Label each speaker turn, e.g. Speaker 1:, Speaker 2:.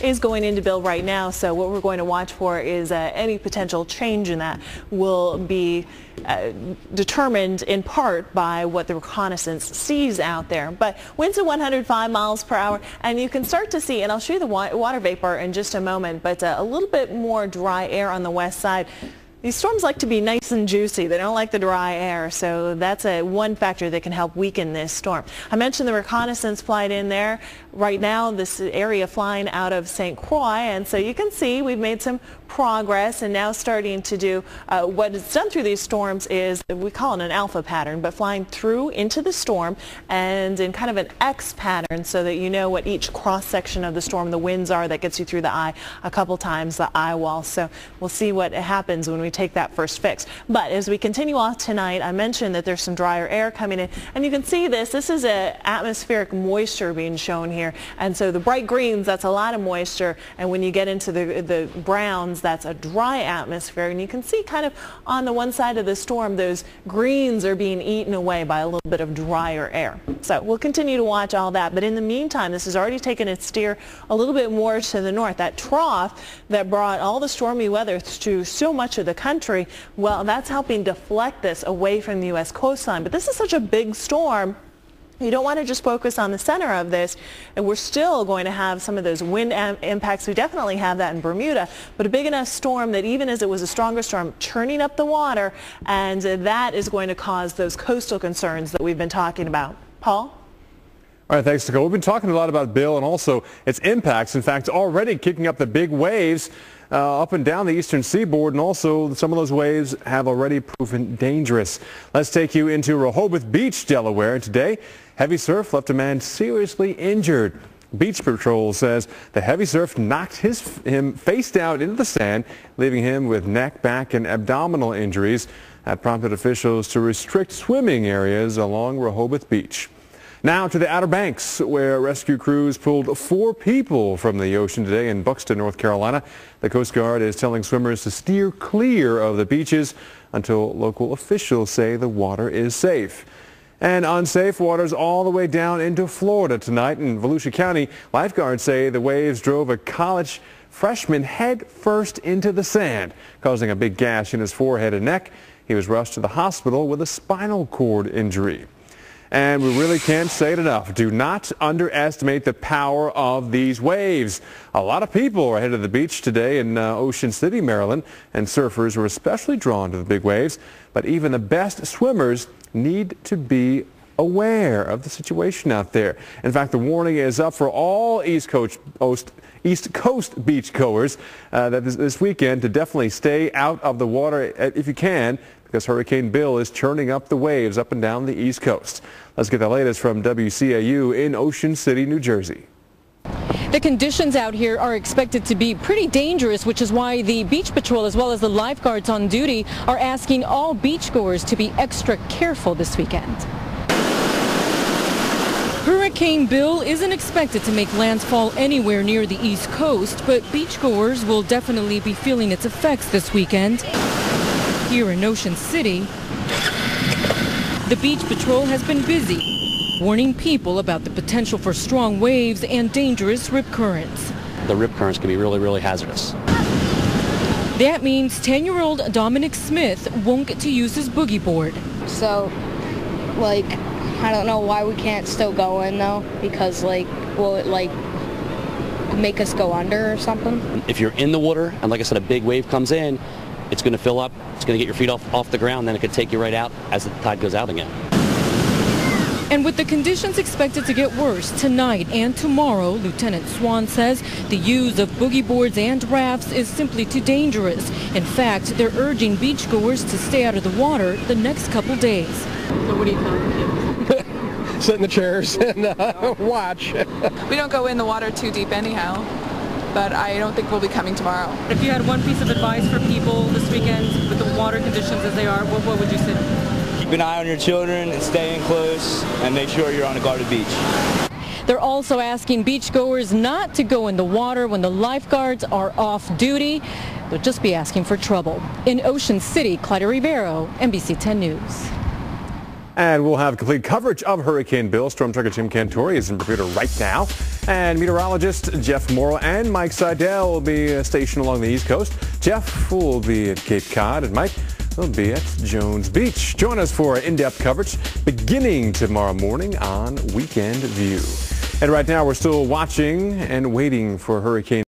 Speaker 1: is going into Bill right now, so what we're going to watch for is any potential change in that will be determined in part by what the reconnaissance sees out there. But winds at 105 miles per hour, and you can start to see, and I'll show you the water vapor in just a moment, but a little bit more dry air on the west side. These storms like to be nice and juicy. They don't like the dry air, so that's one factor that can help weaken this storm. I mentioned the reconnaissance flight in there. Right now, this area flying out of St. Croix, and so you can see we've made some progress and now starting to do what it's done through these storms is, we call it an alpha pattern, but flying through into the storm and in kind of an X pattern so that you know what each cross section of the storm, the winds are that gets you through the eye a couple times, the eye wall. So we'll see what happens when we take that first fix. But as we continue off tonight, I mentioned that there's some drier air coming in, and you can see this is a atmospheric moisture being shown here, and so the bright greens, that's a lot of moisture, and when you get into the browns, that's a dry atmosphere, and you can see kind of on the one side of the storm those greens are being eaten away by a little bit of drier air. So we'll continue to watch all that, but in the meantime, this has already taken its steer a little bit more to the north. That trough that brought all the stormy weather to so much of the country, well, that's helping deflect this away from the U.S. coastline. But this is such a big storm, you don't want to just focus on the center of this, and we're still going to have some of those wind impacts. We definitely have that in Bermuda, but a big enough storm that even as it was a stronger storm, churning up the water, and that is going to cause those coastal concerns that we've been talking about. Paul?
Speaker 2: All right, thanks, Nicole. We've been talking a lot about Bill and also its impacts. In fact, already kicking up the big waves up and down the eastern seaboard, and also some of those waves have already proven dangerous. Let's take you into Rehoboth Beach, Delaware. Today, heavy surf left a man seriously injured. Beach Patrol says the heavy surf knocked him face down into the sand, leaving him with neck, back, and abdominal injuries. That prompted officials to restrict swimming areas along Rehoboth Beach. Now to the Outer Banks, where rescue crews pulled 4 people from the ocean today in Buxton, North Carolina. The Coast Guard is telling swimmers to steer clear of the beaches until local officials say the water is safe. And unsafe waters all the way down into Florida tonight. In Volusia County, lifeguards say the waves drove a college freshman head first into the sand, causing a big gash in his forehead and neck. He was rushed to the hospital with a spinal cord injury. And we really can't say it enough. Do not underestimate the power of these waves. A lot of people are headed to the beach today in Ocean City, Maryland, and surfers are especially drawn to the big waves. But even the best swimmers need to be aware of the situation out there. In fact, the warning is up for all East Coast beachgoers this weekend to definitely stay out of the water if you can, because Hurricane Bill is churning up the waves up and down the East Coast. Let's get the latest from WCAU in Ocean City, New Jersey.
Speaker 3: The conditions out here are expected to be pretty dangerous, which is why the Beach Patrol as well as the lifeguards on duty are asking all beachgoers to be extra careful this weekend. Hurricane Bill isn't expected to make landfall anywhere near the East Coast, but beachgoers will definitely be feeling its effects this weekend. Here in Ocean City, the Beach Patrol has been busy, warning people about the potential for strong waves and dangerous rip currents.
Speaker 4: The rip currents can be really, really hazardous.
Speaker 3: That means 10-year-old Dominic Smith won't get to use his boogie board.
Speaker 5: So, I don't know why we can't still go in though, because will it make us go under or something?
Speaker 4: If you're in the water, and like I said, a big wave comes in, it's going to fill up, it's going to get your feet off the ground, then it could take you right out as the tide goes out again.
Speaker 3: And with the conditions expected to get worse tonight and tomorrow, Lieutenant Swan says the use of boogie boards and rafts is simply too dangerous. In fact, they're urging beachgoers to stay out of the water the next couple days. So what are you telling kids?
Speaker 6: Sit in the chairs and watch.
Speaker 7: We don't go in the water too deep anyhow, but I don't think we'll be coming tomorrow.
Speaker 3: If you had one piece of advice for people this weekend with the water conditions as they are, what would you say?
Speaker 8: Keep an eye on your children and stay in close and make sure you're on a guarded beach.
Speaker 3: They're also asking beachgoers not to go in the water when the lifeguards are off duty. They'll just be asking for trouble. In Ocean City, Claudia Rivero, NBC 10 News.
Speaker 2: And we'll have complete coverage of Hurricane Bill. Storm Tracker Jim Cantori is in Bermuda right now. And meteorologist Jeff Morrow and Mike Seidel will be stationed along the East Coast. Jeff will be at Cape Cod and Mike will be at Jones Beach. Join us for in-depth coverage beginning tomorrow morning on Weekend View. And right now we're still watching and waiting for Hurricane